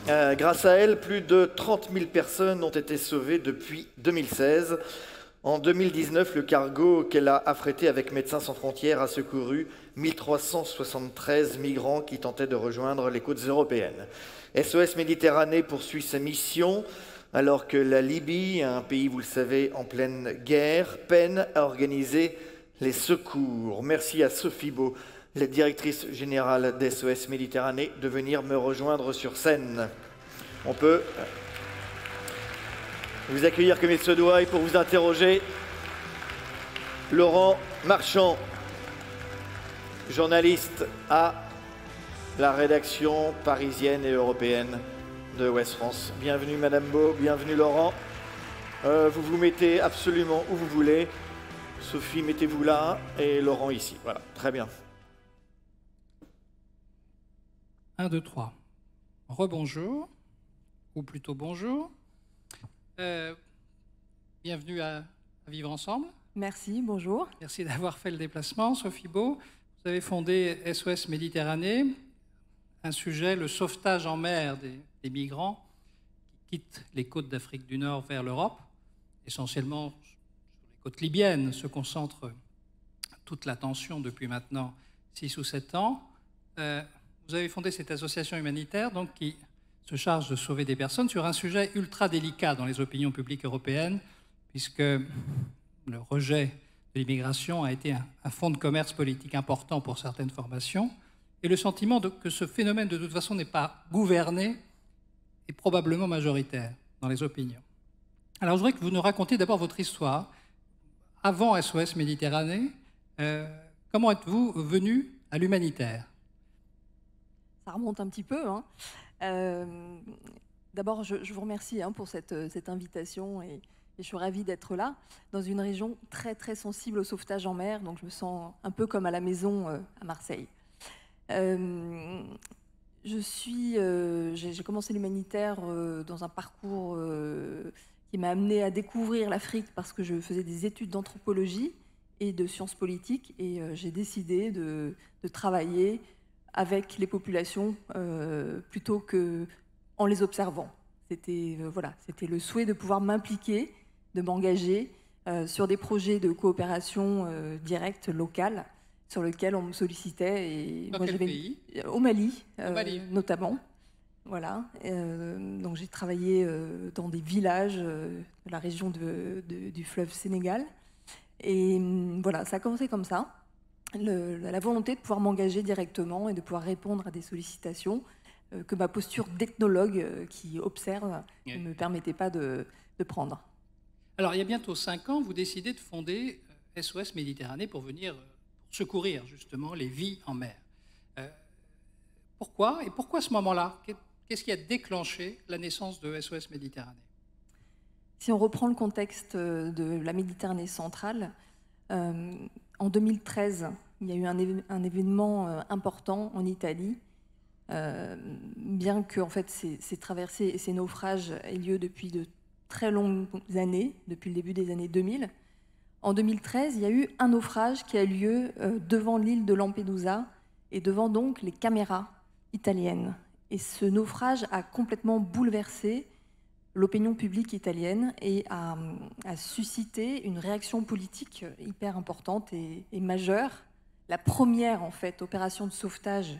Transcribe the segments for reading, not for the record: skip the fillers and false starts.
Grâce à elle, plus de 30 000 personnes ont été sauvées depuis 2016. En 2019, le cargo qu'elle a affrété avec Médecins sans frontières a secouru 1373 migrants qui tentaient de rejoindre les côtes européennes. SOS Méditerranée poursuit sa mission alors que la Libye, un pays, vous le savez, en pleine guerre, peine à organiser les secours. Merci à Sophie Beau, la directrice générale d'SOS Méditerranée, de venir me rejoindre sur scène. On peut vous accueillir comme il se doit et pour vous interroger, Laurent Marchand, journaliste à la rédaction parisienne et européenne de Ouest France. Bienvenue Madame Beau, bienvenue Laurent. Vous vous mettez absolument où vous voulez. Sophie, mettez-vous là et Laurent ici. Voilà, très bien. 1, 2, 3. Rebonjour, ou plutôt bonjour. Bienvenue à Vivre Ensemble. Merci, bonjour. Merci d'avoir fait le déplacement. Sophie Beau, vous avez fondé SOS Méditerranée, un sujet, le sauvetage en mer des migrants qui quittent les côtes d'Afrique du Nord vers l'Europe. Essentiellement sur les côtes libyennes se concentre toute l'attention depuis maintenant 6 ou 7 ans. Vous avez fondé cette association humanitaire donc, qui se charge de sauver des personnes sur un sujet ultra délicat dans les opinions publiques européennes, puisque le rejet de l'immigration a été un fonds de commerce politique important pour certaines formations, et le sentiment que ce phénomène, de toute façon, n'est pas gouverné est probablement majoritaire dans les opinions. Alors, je voudrais que vous nous racontiez d'abord votre histoire. Avant SOS Méditerranée, comment êtes-vous venu à l'humanitaire? Ça remonte un petit peu. Hein. D'abord, je vous remercie pour cette invitation et je suis ravie d'être là, dans une région très très sensible au sauvetage en mer, donc je me sens un peu comme à la maison à Marseille. J'ai commencé l'humanitaire dans un parcours qui m'a amené à découvrir l'Afrique parce que je faisais des études d'anthropologie et de sciences politiques et j'ai décidé de travailler avec les populations plutôt qu'en les observant. C'était le souhait de pouvoir m'impliquer, de m'engager sur des projets de coopération directe, locale, sur lesquels on me sollicitait. Et dans moi, quel pays? Au Mali, Mali. notamment. Voilà. Donc j'ai travaillé dans des villages de la région du fleuve Sénégal. Et voilà, ça a commencé comme ça. La volonté de pouvoir m'engager directement et de pouvoir répondre à des sollicitations que ma posture d'ethnologue qui observe ne me permettait pas de prendre. Alors, il y a bientôt 5 ans, vous décidez de fonder SOS Méditerranée pour venir secourir justement les vies en mer. Pourquoi? Et pourquoi ce moment-là? Qu'est-ce qui a déclenché la naissance de SOS Méditerranée? Si on reprend le contexte de la Méditerranée centrale, en 2013, il y a eu un événement important en Italie, bien que en fait, ces traversées et ces naufrages aient lieu depuis de très longues années, depuis le début des années 2000. En 2013, il y a eu un naufrage qui a eu lieu devant l'île de Lampedusa et devant donc les caméras italiennes. Et ce naufrage a complètement bouleversé l'opinion publique italienne et a suscité une réaction politique hyper importante et majeure. La première, en fait, opération de sauvetage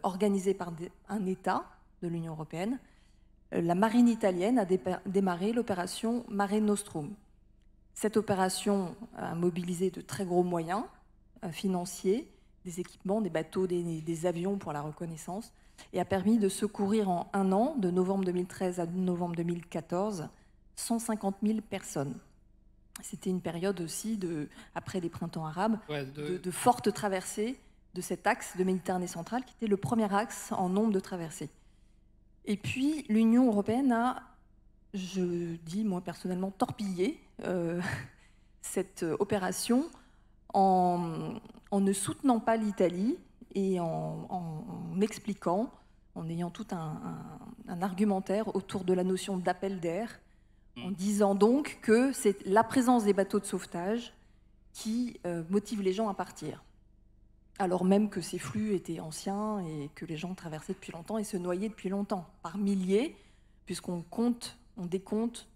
organisée par un État de l'Union européenne. La marine italienne a démarré l'opération Mare Nostrum. Cette opération a mobilisé de très gros moyens financiers, des équipements, des bateaux, des avions pour la reconnaissance, et a permis de secourir en 1 an, de novembre 2013 à novembre 2014, 150 000 personnes. C'était une période aussi, après les printemps arabes, de fortes traversées de cet axe de Méditerranée centrale, qui était le premier axe en nombre de traversées. Et puis, l'Union européenne a, je dis moi personnellement, torpillé cette opération en ne soutenant pas l'Italie et en expliquant, en ayant tout un argumentaire autour de la notion d'appel d'air, en disant donc que c'est la présence des bateaux de sauvetage qui motive les gens à partir. alors même que ces flux étaient anciens et que les gens traversaient depuis longtemps et se noyaient depuis longtemps, par milliers, puisqu'on décompte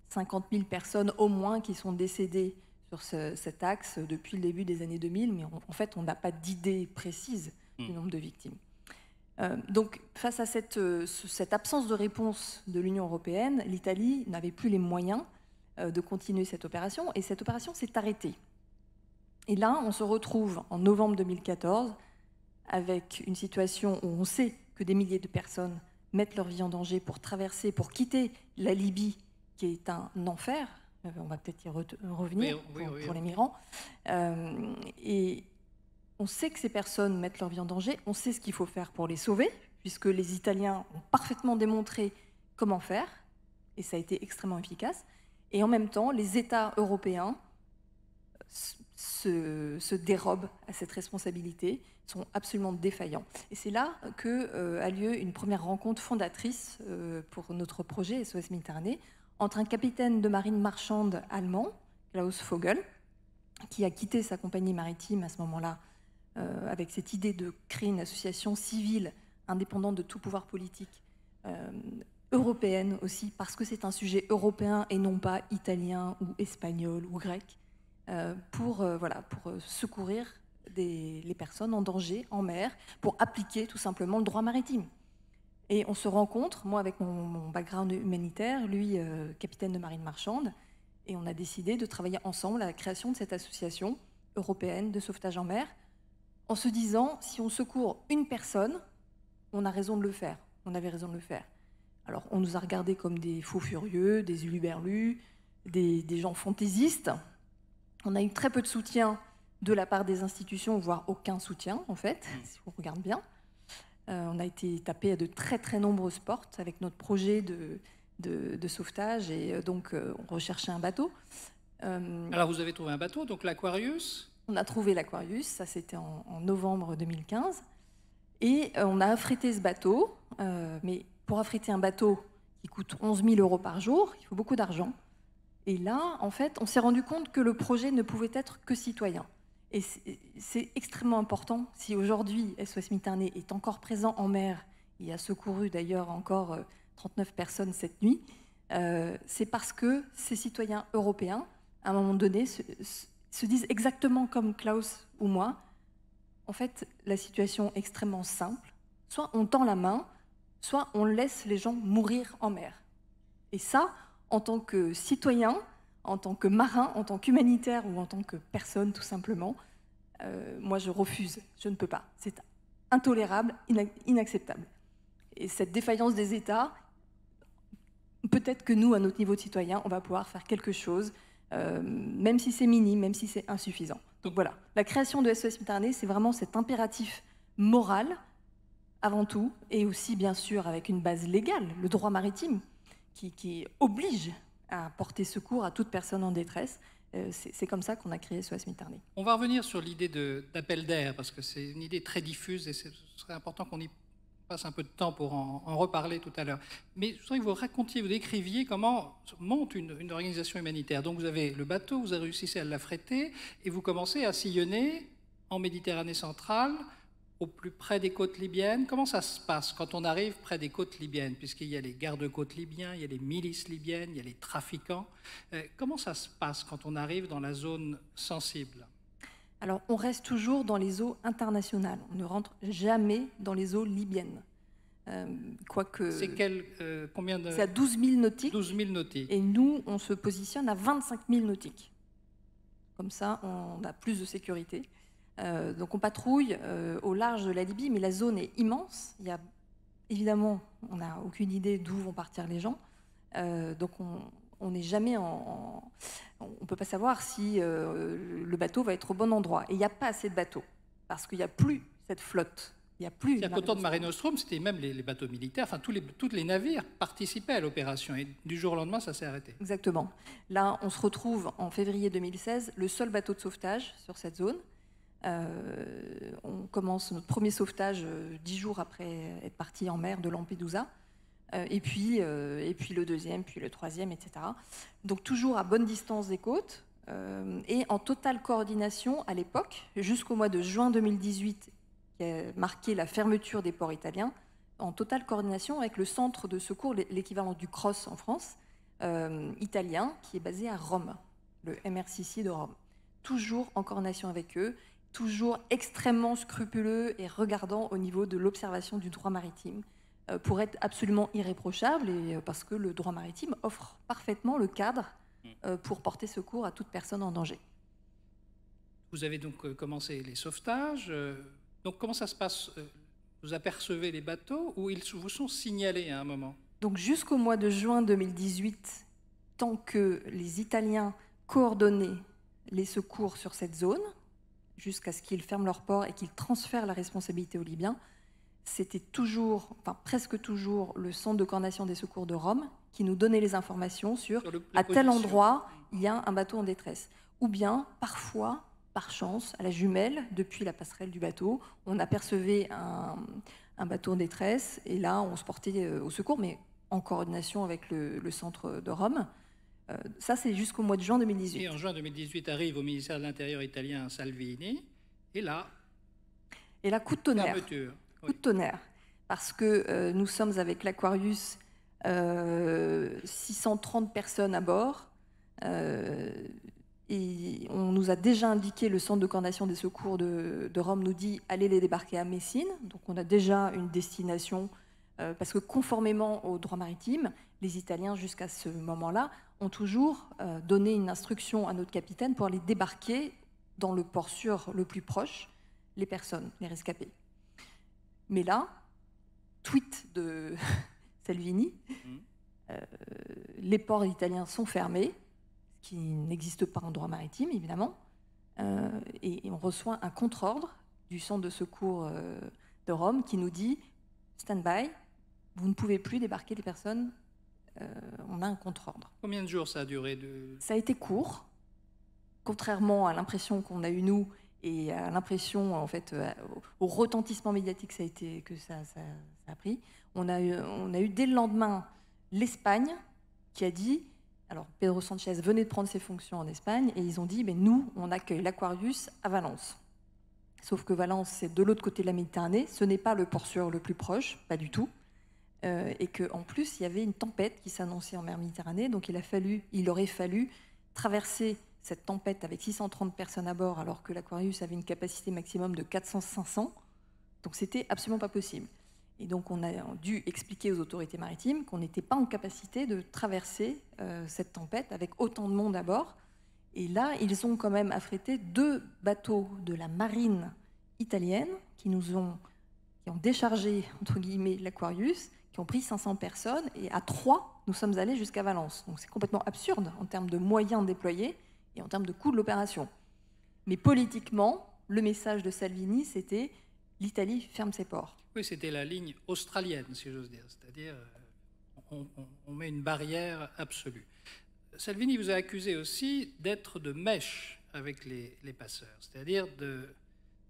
50 000 personnes au moins qui sont décédées sur cet axe depuis le début des années 2000, mais en fait, on n'a pas d'idée précise du nombre de victimes. Donc, face à cette absence de réponse de l'Union européenne, l'Italie n'avait plus les moyens de continuer cette opération, et cette opération s'est arrêtée. Et là, on se retrouve en novembre 2014 avec une situation où on sait que des milliers de personnes mettent leur vie en danger pour traverser, pour quitter la Libye, qui est un enfer. On va peut-être y revenir pour les migrants. Et on sait que ces personnes mettent leur vie en danger, on sait ce qu'il faut faire pour les sauver, puisque les Italiens ont parfaitement démontré comment faire, et ça a été extrêmement efficace. Et en même temps, les États européens se dérobent à cette responsabilité, sont absolument défaillants. Et c'est là qu'a lieu une première rencontre fondatrice pour notre projet SOS Méditerranée, entre un capitaine de marine marchande allemand, Klaus Vogel, qui a quitté sa compagnie maritime à ce moment-là, avec cette idée de créer une association civile indépendante de tout pouvoir politique, européenne aussi, parce que c'est un sujet européen et non pas italien ou espagnol ou grec, pour secourir les personnes en danger en mer, pour appliquer tout simplement le droit maritime. Et on se rencontre, moi avec mon background humanitaire, lui capitaine de marine marchande, et on a décidé de travailler ensemble à la création de cette association européenne de sauvetage en mer, en se disant, si on secourt une personne, on a raison de le faire, on avait raison de le faire. Alors on nous a regardés comme des fous furieux, des huluberlus, des gens fantaisistes. On a eu très peu de soutien de la part des institutions, voire aucun soutien en fait, si on regarde bien. On a été tapé à de très très nombreuses portes avec notre projet de sauvetage, et donc on recherchait un bateau. Alors vous avez trouvé un bateau, donc l'Aquarius. On a trouvé l'Aquarius, ça c'était en novembre 2015, et on a affrété ce bateau, mais pour affréter un bateau qui coûte 11 000 € par jour, il faut beaucoup d'argent. Et là, en fait, on s'est rendu compte que le projet ne pouvait être que citoyen. Et c'est extrêmement important. Si aujourd'hui SOS Méditerranée est encore présent en mer, il a secouru d'ailleurs encore 39 personnes cette nuit, c'est parce que ces citoyens européens, à un moment donné, se disent exactement comme Klaus ou moi, en fait, la situation est extrêmement simple. Soit on tend la main, soit on laisse les gens mourir en mer. Et ça, en tant que citoyen, en tant que marin, en tant qu'humanitaire ou en tant que personne tout simplement, moi je refuse, je ne peux pas. C'est intolérable, inacceptable. Et cette défaillance des États, peut-être que nous, à notre niveau de citoyen, on va pouvoir faire quelque chose, même si c'est minime, même si c'est insuffisant. Donc voilà, la création de SOS Méditerranée, c'est vraiment cet impératif moral, avant tout, et aussi bien sûr avec une base légale, le droit maritime, qui oblige à porter secours à toute personne en détresse. C'est comme ça qu'on a créé SOS Méditerranée. On va revenir sur l'idée d'appel d'air, parce que c'est une idée très diffuse et ce serait important qu'on y passe un peu de temps pour en reparler tout à l'heure. Mais je voudrais que vous racontiez, vous décriviez comment monte une organisation humanitaire. Donc vous avez le bateau, vous réussissez à l'affréter et vous commencez à sillonner en Méditerranée centrale, au plus près des côtes libyennes. Comment ça se passe quand on arrive près des côtes libyennes, puisqu'il y a les gardes-côtes libyens, il y a les milices libyennes, il y a les trafiquants. Comment ça se passe quand on arrive dans la zone sensible ? Alors, on reste toujours dans les eaux internationales. On ne rentre jamais dans les eaux libyennes. Quoique... C'est combien de... C'est à 12 000 nautiques. 12 000 nautiques. Et nous, on se positionne à 25 000 nautiques. Comme ça, on a plus de sécurité. Donc on patrouille au large de la Libye, mais la zone est immense. Il y a, évidemment, on n'a aucune idée d'où vont partir les gens. Donc on n'est jamais on ne peut pas savoir si le bateau va être au bon endroit. Et il n'y a pas assez de bateaux, parce qu'il n'y a plus cette flotte. Il n'y a plus... C'est-à-dire qu'au temps de Mare Nostrum, c'était même les bateaux militaires, enfin tous les navires participaient à l'opération. Et du jour au lendemain, ça s'est arrêté. Exactement. Là, on se retrouve en février 2016, le seul bateau de sauvetage sur cette zone. On commence notre premier sauvetage 10 jours après être parti en mer de Lampedusa, et puis le deuxième, puis le troisième, etc. Donc toujours à bonne distance des côtes, et en totale coordination à l'époque, jusqu'au mois de juin 2018, qui a marqué la fermeture des ports italiens, en totale coordination avec le centre de secours, l'équivalent du CROSS en France, italien, qui est basé à Rome, le MRCC de Rome. Toujours en coordination avec eux, toujours extrêmement scrupuleux et regardant au niveau de l'observation du droit maritime, pour être absolument irréprochable, et parce que le droit maritime offre parfaitement le cadre pour porter secours à toute personne en danger. Vous avez donc commencé les sauvetages. Donc comment ça se passe? Vous apercevez les bateaux ou ils vous sont signalés à un moment? Donc jusqu'au mois de juin 2018, tant que les Italiens coordonnaient les secours sur cette zone, jusqu'à ce qu'ils ferment leur port et qu'ils transfèrent la responsabilité aux Libyens, c'était toujours, enfin presque toujours, le centre de coordination des secours de Rome qui nous donnait les informations sur à tel endroit, il y a un bateau en détresse. Ou bien, parfois, par chance, à la jumelle, depuis la passerelle du bateau, on apercevait un bateau en détresse et là, on se portait au secours, mais en coordination avec le centre de Rome. Ça, c'est jusqu'au mois de juin 2018. Et en juin 2018 arrive au ministère de l'Intérieur italien Salvini, et là, coup de tonnerre. Fermeture. Coup de tonnerre. Parce que nous sommes avec l'Aquarius, 630 personnes à bord, et on nous a déjà indiqué, le centre de coordination des secours de Rome nous dit allez les débarquer à Messine. Donc on a déjà une destination, parce que conformément au droit maritime, les Italiens jusqu'à ce moment-là ont toujours donné une instruction à notre capitaine pour aller débarquer dans le port sûr le plus proche les personnes, les rescapés. Mais là, tweet de Salvini, les ports italiens sont fermés, ce qui n'existe pas en droit maritime, évidemment, et on reçoit un contre-ordre du centre de secours de Rome qui nous dit « stand-by, vous ne pouvez plus débarquer les personnes, on a un contre-ordre ». Combien de jours ça a duré Ça a été court, contrairement à l'impression qu'on a eue nous, et à l'impression, en fait, au retentissement médiatique que ça a pris. On a eu dès le lendemain l'Espagne qui a dit, alors Pedro Sanchez venait de prendre ses fonctions en Espagne, et ils ont dit, mais nous, on accueille l'Aquarius à Valence. Sauf que Valence, c'est de l'autre côté de la Méditerranée, ce n'est pas le port sûr le plus proche, pas du tout, et qu'en plus, il y avait une tempête qui s'annonçait en mer Méditerranée, donc il aurait fallu traverser cette tempête avec 630 personnes à bord, alors que l'Aquarius avait une capacité maximum de 400-500. Donc c'était absolument pas possible. Et donc on a dû expliquer aux autorités maritimes qu'on n'était pas en capacité de traverser cette tempête avec autant de monde à bord. Et là, ils ont quand même affrété 2 bateaux de la marine italienne qui ont déchargé, entre guillemets, l'Aquarius, qui ont pris 500 personnes. Et à 3, nous sommes allés jusqu'à Valence. Donc c'est complètement absurde en termes de moyens déployés et en termes de coût de l'opération. Mais politiquement, le message de Salvini, c'était « l'Italie ferme ses ports ». Oui, c'était la ligne australienne, si j'ose dire. C'est-à-dire, on met une barrière absolue. Salvini vous a accusé aussi d'être de mèche avec les passeurs. C'est-à-dire de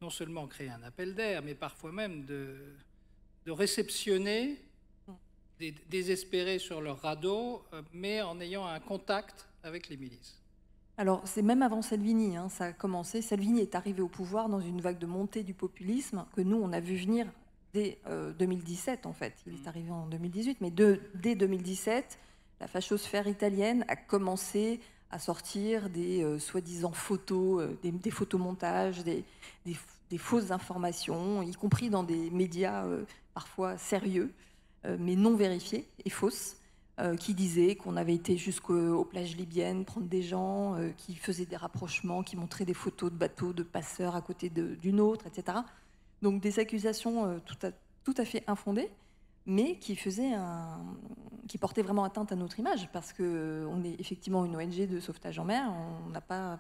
non seulement créer un appel d'air, mais parfois même de réceptionner des désespérés sur leur radeau, mais en ayant un contact avec les milices. Alors, c'est même avant Salvini, ça a commencé. Salvini est arrivé au pouvoir dans une vague de montée du populisme que nous, on a vu venir dès 2017, en fait. Il est arrivé en 2018, mais dès 2017, la fachosphère italienne a commencé à sortir des soi-disant photos, des photomontages, des fausses informations, y compris dans des médias parfois sérieux, mais non vérifiés et fausses, qui disaient qu'on avait été jusqu'aux plages libyennes prendre des gens, qui faisaient des rapprochements, qui montraient des photos de bateaux, de passeurs à côté d'une autre, etc. Donc des accusations tout à fait infondées, mais qui portaient vraiment atteinte à notre image, parce qu'on est effectivement une ONG de sauvetage en mer, on n'a pas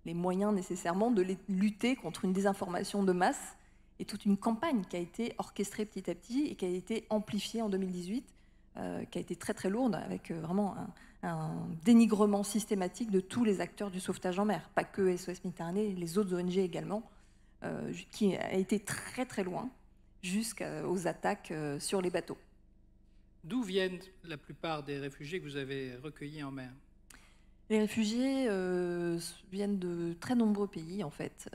les moyens nécessairement de lutter contre une désinformation de masse, et toute une campagne qui a été orchestrée petit à petit et qui a été amplifiée en 2018, qui a été très très lourde, avec vraiment un dénigrement systématique de tous les acteurs du sauvetage en mer, pas que SOS Méditerranée, les autres ONG également, qui a été très très loin, jusqu'aux attaques sur les bateaux. D'où viennent la plupart des réfugiés que vous avez recueillis en mer? Les réfugiés viennent de très nombreux pays, en fait,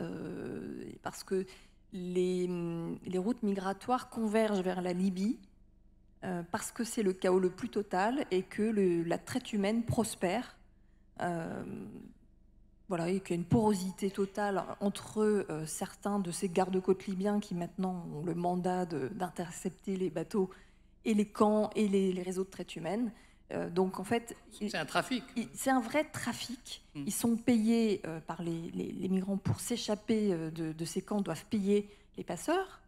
parce que les routes migratoires convergent vers la Libye, parce que c'est le chaos le plus total et que la traite humaine prospère. Voilà, et qu'il y a une porosité totale entre certains de ces gardes-côtes libyens qui maintenant ont le mandat d'intercepter les bateaux et les camps et les réseaux de traite humaine. Donc en fait, c'est un trafic. C'est un vrai trafic. Ils sont payés par les migrants pour s'échapper de ces camps, doivent payer les passeurs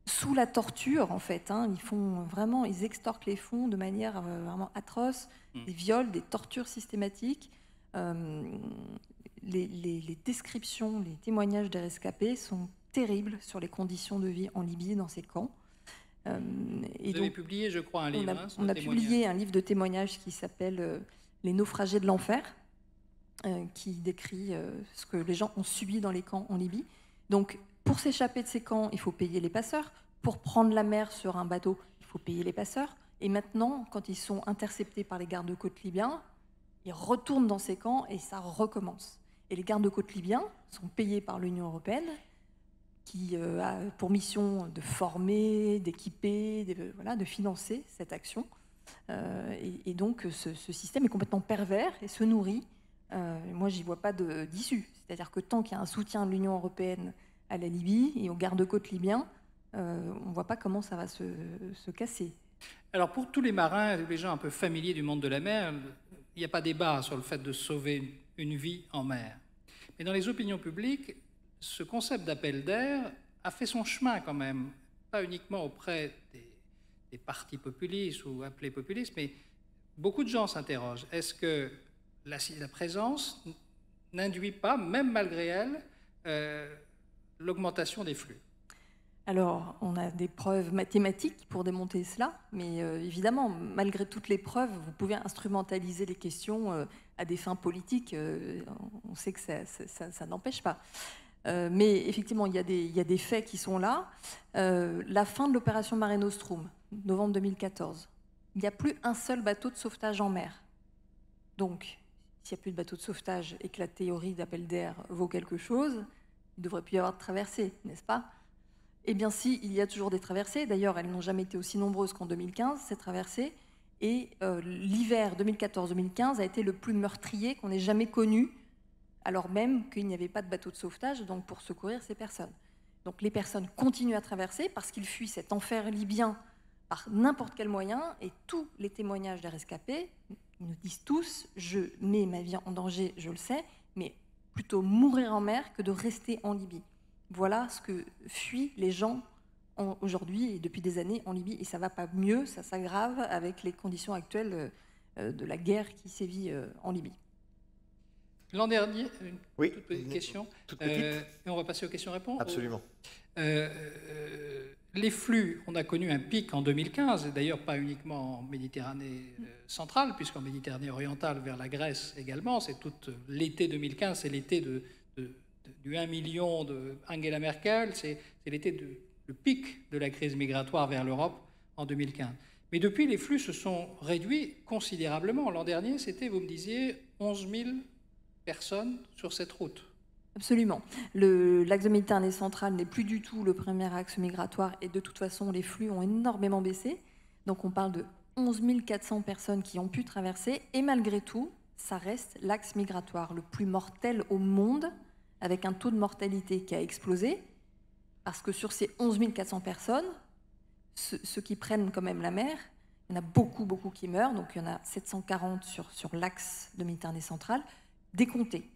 sous la torture en fait. Ils extorquent les fonds de manière vraiment atroce, des viols, des tortures systématiques. Les descriptions, les témoignages des rescapés sont terribles sur les conditions de vie en Libye dans ces camps. Vous avez publié, je crois, un livre. On a publié un livre de témoignages qui s'appelle « Les naufragés de l'enfer », qui décrit ce que les gens ont subi dans les camps en Libye. Donc, pour s'échapper de ces camps, il faut payer les passeurs. Pour prendre la mer sur un bateau, il faut payer les passeurs. Et maintenant, quand ils sont interceptés par les gardes-côtes libyens, ils retournent dans ces camps et ça recommence. Et les gardes-côtes libyens sont payés par l'Union européenne, qui a pour mission de former, d'équiper, de financer cette action. Et donc ce système est complètement pervers et se nourrit. Moi, j'y vois pas d'issue. C'est-à-dire que tant qu'il y a un soutien de l'Union européenne à la Libye et aux gardes-côtes libyens, on ne voit pas comment ça va se casser. Alors pour tous les marins, les gens un peu familiers du monde de la mer, il n'y a pas débat sur le fait de sauver une vie en mer. Mais dans les opinions publiques, ce concept d'appel d'air a fait son chemin quand même, pas uniquement auprès des partis populistes ou appelés populistes, mais beaucoup de gens s'interrogent. Est-ce que la présence n'induit pas, même malgré elle, l'augmentation des flux ? Alors, on a des preuves mathématiques pour démonter cela, mais évidemment, malgré toutes les preuves, vous pouvez instrumentaliser les questions à des fins politiques. On sait que ça n'empêche pas. Mais effectivement, il y a des faits qui sont là. La fin de l'opération Mare Nostrum, novembre 2014, il n'y a plus un seul bateau de sauvetage en mer. Donc, s'il n'y a plus de bateau de sauvetage et que la théorie d'appel d'air vaut quelque chose, il ne devrait plus y avoir de traversées, n'est-ce pas ? Eh bien si, il y a toujours des traversées. D'ailleurs, elles n'ont jamais été aussi nombreuses qu'en 2015, ces traversées. Et l'hiver 2014-2015 a été le plus meurtrier qu'on ait jamais connu, alors même qu'il n'y avait pas de bateau de sauvetage donc pour secourir ces personnes. Donc les personnes continuent à traverser parce qu'ils fuient cet enfer libyen par n'importe quel moyen. Et tous les témoignages des rescapés nous disent tous « je mets ma vie en danger, je le sais, mais plutôt mourir en mer que de rester en Libye ». Voilà ce que fuient les gens aujourd'hui et depuis des années en Libye. Et ça ne va pas mieux, ça s'aggrave avec les conditions actuelles de la guerre qui sévit en Libye. L'an dernier, une toute petite une question. Toute petite. Et on va passer aux questions-réponses. Absolument. Les flux, on a connu un pic en 2015, et d'ailleurs pas uniquement en Méditerranée centrale, puisqu'en Méditerranée orientale vers la Grèce également. C'est tout l'été 2015, c'est l'été du 1 million de Angela Merkel, c'est l'été le pic de la crise migratoire vers l'Europe en 2015. Mais depuis, les flux se sont réduits considérablement. L'an dernier, c'était, vous me disiez, 11 000 personnes sur cette route. Absolument. L'axe de Méditerranée centrale n'est plus du tout le premier axe migratoire et de toute façon, les flux ont énormément baissé. Donc on parle de 11 400 personnes qui ont pu traverser et malgré tout, ça reste l'axe migratoire le plus mortel au monde, avec un taux de mortalité qui a explosé, parce que sur ces 11 400 personnes, ceux qui prennent quand même la mer, il y en a beaucoup, beaucoup qui meurent, donc il y en a 740 sur l'axe de Méditerranée centrale, décomptés,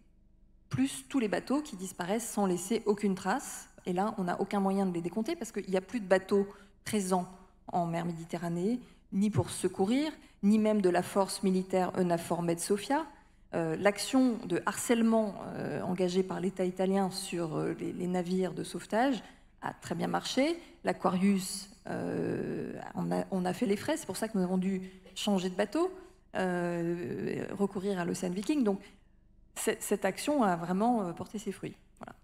plus tous les bateaux qui disparaissent sans laisser aucune trace. Et là, on n'a aucun moyen de les décompter, parce qu'il n'y a plus de bateaux présents en mer Méditerranée, ni pour secourir, ni même de la force militaire EUNAVFOR Med Sophia. L'action de harcèlement engagée par l'État italien sur les navires de sauvetage a très bien marché. L'Aquarius, on a fait les frais, c'est pour ça que nous avons dû changer de bateau, recourir à l'Ocean Viking. Donc cette action a vraiment porté ses fruits. Voilà.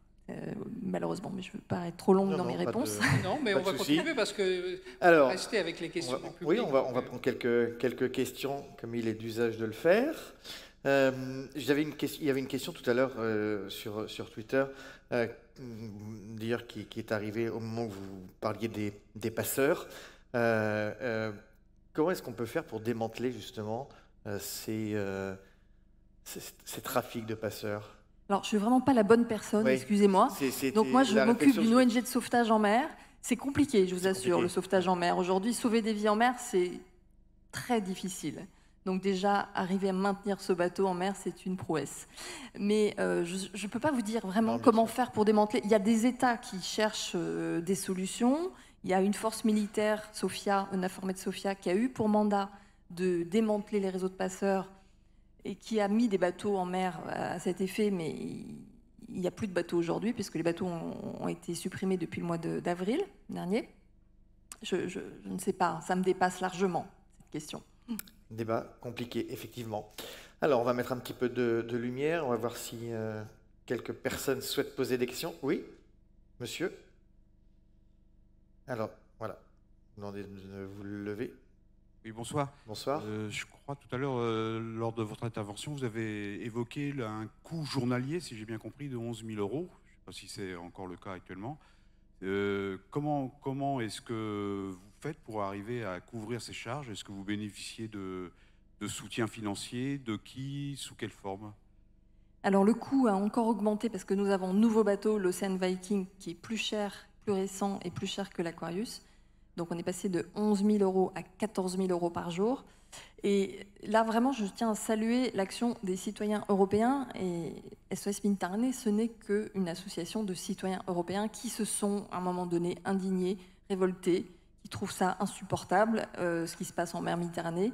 Malheureusement, mais je ne veux pas être trop longue dans mes réponses. Non, mais on va continuer parce que alors, rester avec les questions du public. Oui, on va prendre quelques questions, comme il est d'usage de le faire. Il y avait une question tout à l'heure sur Twitter, d'ailleurs qui est arrivée au moment où vous parliez des passeurs. Comment est-ce qu'on peut faire pour démanteler justement ces trafics de passeurs? Alors, je suis vraiment pas la bonne personne, Oui, excusez-moi. Donc moi, je la m'occupe réflexion. d'une ONG de sauvetage en mer. C'est compliqué, je vous C'est assure, compliqué. le sauvetage en mer. Aujourd'hui, sauver des vies en mer, c'est très difficile. Donc déjà, arriver à maintenir ce bateau en mer, c'est une prouesse. Mais je ne peux pas vous dire vraiment Non, bien comment sûr. faire pour démanteler. Il y a des États qui cherchent des solutions. Il y a une force militaire, Sofia, EUNAVFOR Med Sofia, qui a eu pour mandat de démanteler les réseaux de passeurs et qui a mis des bateaux en mer à cet effet, mais il n'y a plus de bateaux aujourd'hui, puisque les bateaux ont été supprimés depuis le mois d'avril dernier. Je ne sais pas, ça me dépasse largement, cette question. Débat compliqué, effectivement. Alors, on va mettre un petit peu de lumière. On va voir si quelques personnes souhaitent poser des questions. Oui, monsieur? Alors, voilà. Demandez de vous lever. Oui, bonsoir. Bonsoir. Je crois tout à l'heure, lors de votre intervention, vous avez évoqué un coût journalier, si j'ai bien compris, de 11 000 euros. Je ne sais pas si c'est encore le cas actuellement. Comment est-ce que vous faites pour arriver à couvrir ces charges? Est-ce que vous bénéficiez de soutien financier? De qui? Sous quelle forme? Alors le coût a encore augmenté parce que nous avons un nouveau bateau, l'Ocean Viking, qui est plus cher, plus récent et plus cher que l'Aquarius. Donc on est passé de 11 000 euros à 14 000 euros par jour. Et là, vraiment, je tiens à saluer l'action des citoyens européens. Et SOS Méditerranée, ce n'est qu'une association de citoyens européens qui se sont, à un moment donné, indignés, révoltés, qui trouvent ça insupportable, ce qui se passe en mer Méditerranée,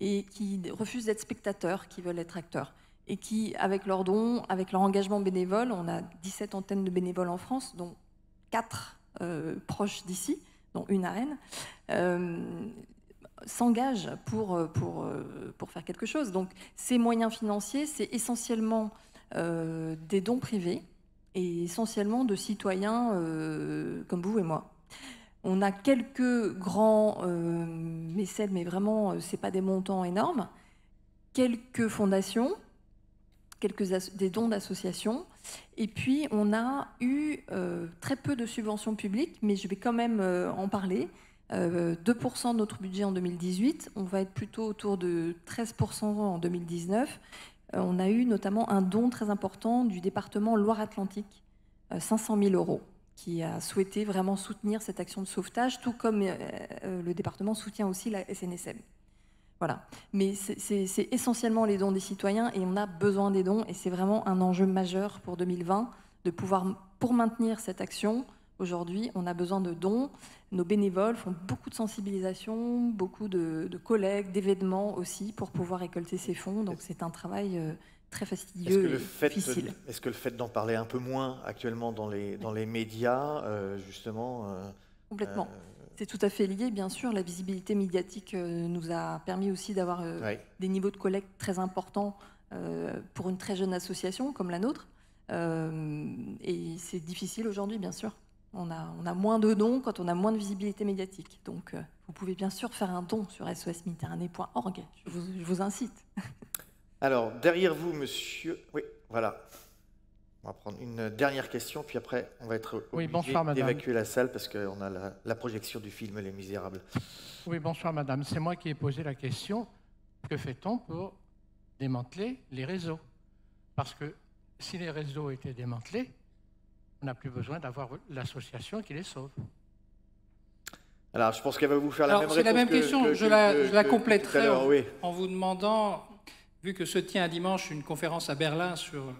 et qui refusent d'être spectateurs, qui veulent être acteurs. Et qui, avec leurs dons, avec leur engagement bénévole, on a 17 antennes de bénévoles en France, dont 4 proches d'ici, dont une à Rennes, s'engagent pour faire quelque chose. Donc ces moyens financiers, c'est essentiellement des dons privés et essentiellement de citoyens comme vous et moi. On a quelques grands mécènes, mais vraiment, ce n'est pas des montants énormes. Quelques fondations, des dons d'associations. Et puis, on a eu très peu de subventions publiques, mais je vais quand même en parler. 2% de notre budget en 2018. On va être plutôt autour de 13% en 2019. On a eu notamment un don très important du département Loire-Atlantique, 500 000 euros, qui a souhaité vraiment soutenir cette action de sauvetage, tout comme le département soutient aussi la SNSM. Voilà. Mais c'est essentiellement les dons des citoyens et on a besoin des dons et c'est vraiment un enjeu majeur pour 2020 de pouvoir, pour maintenir cette action, aujourd'hui, on a besoin de dons. Nos bénévoles font beaucoup de sensibilisation, beaucoup de collègues, d'événements aussi pour pouvoir récolter ces fonds. Donc c'est un travail très fastidieux et difficile. Est-ce que le fait d'en parler un peu moins actuellement dans les médias, justement... Complètement. C'est tout à fait lié, bien sûr. La visibilité médiatique nous a permis aussi d'avoir des niveaux de collecte très importants pour une très jeune association comme la nôtre. Et c'est difficile aujourd'hui, bien sûr. On a moins de dons quand on a moins de visibilité médiatique. Donc, vous pouvez bien sûr faire un don sur sosméditerranée.org. Je vous incite. Alors, derrière vous, monsieur... Oui, voilà. On va prendre une dernière question, puis après, on va être obligé d'évacuer la salle parce qu'on a la projection du film Les Misérables. Oui, bonsoir madame. C'est moi qui ai posé la question. Que fait-on pour démanteler les réseaux? Parce que si les réseaux étaient démantelés, on n'a plus besoin d'avoir l'association qui les sauve. Alors, je pense qu'elle va vous faire la même réponse. C'est la même question. Je la compléterai oui. en vous demandant, vu que se tient dimanche une conférence à Berlin sur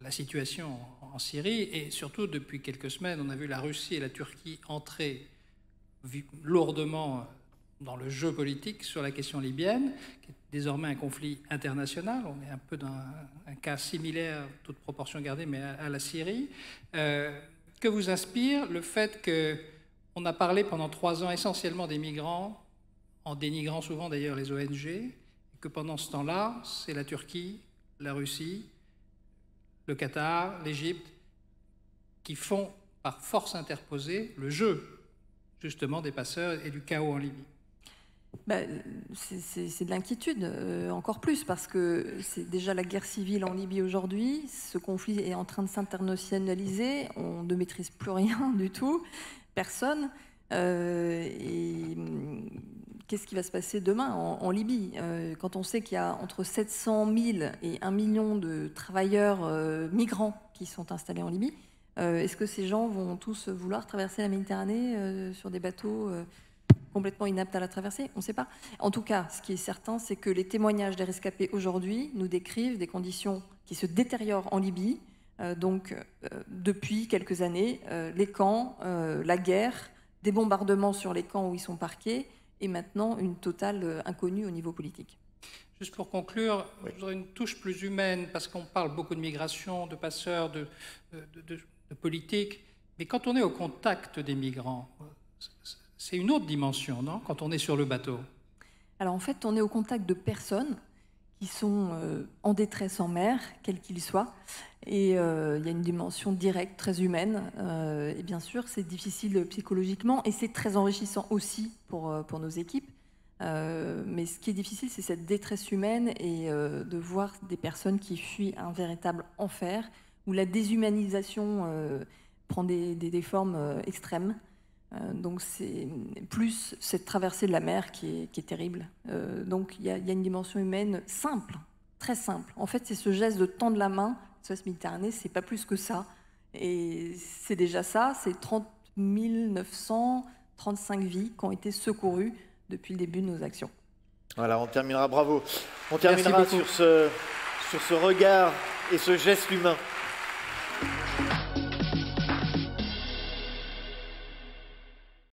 la situation en Syrie, et surtout depuis quelques semaines, on a vu la Russie et la Turquie entrer lourdement dans le jeu politique sur la question libyenne, qui est désormais un conflit international. On est un peu dans un cas similaire, toute proportion gardée, mais à la Syrie. Que vous inspire le fait qu'on a parlé pendant 3 ans essentiellement des migrants, en dénigrant souvent d'ailleurs les ONG, et que pendant ce temps-là, c'est la Turquie, la Russie, le Qatar, l'Égypte, qui font par force interposée le jeu, justement, des passeurs et du chaos en Libye. C'est de l'inquiétude, encore plus, parce que c'est déjà la guerre civile en Libye aujourd'hui. Ce conflit est en train de s'internationaliser. On ne maîtrise plus rien du tout, personne. Et qu'est-ce qui va se passer demain en Libye? Quand on sait qu'il y a entre 700 000 et 1 million de travailleurs migrants qui sont installés en Libye, est-ce que ces gens vont tous vouloir traverser la Méditerranée sur des bateaux complètement inaptes à la traversée? On ne sait pas. En tout cas, ce qui est certain, c'est que les témoignages des rescapés aujourd'hui nous décrivent des conditions qui se détériorent en Libye. Depuis quelques années, les camps, la guerre, des bombardements sur les camps où ils sont parqués, et maintenant une totale inconnue au niveau politique. Juste pour conclure, je voudrais une touche plus humaine, parce qu'on parle beaucoup de migration, de passeurs, de politique, mais quand on est au contact des migrants, c'est une autre dimension, non? Quand on est sur le bateau. Alors en fait, on est au contact de personnes qui sont en détresse en mer, quels qu'ils soient, et il y a une dimension directe, très humaine, et bien sûr, c'est difficile psychologiquement, et c'est très enrichissant aussi pour nos équipes. Mais ce qui est difficile, c'est cette détresse humaine et de voir des personnes qui fuient un véritable enfer, où la déshumanisation prend des formes extrêmes. Donc c'est plus cette traversée de la mer qui est terrible. Donc il y a une dimension humaine simple, très simple. En fait, c'est ce geste de tendre la main, SOS Méditerranée, c'est pas plus que ça. Et c'est déjà ça, c'est 30 935 vies qui ont été secourues depuis le début de nos actions. Voilà, on terminera, bravo. On terminera sur ce regard et ce geste humain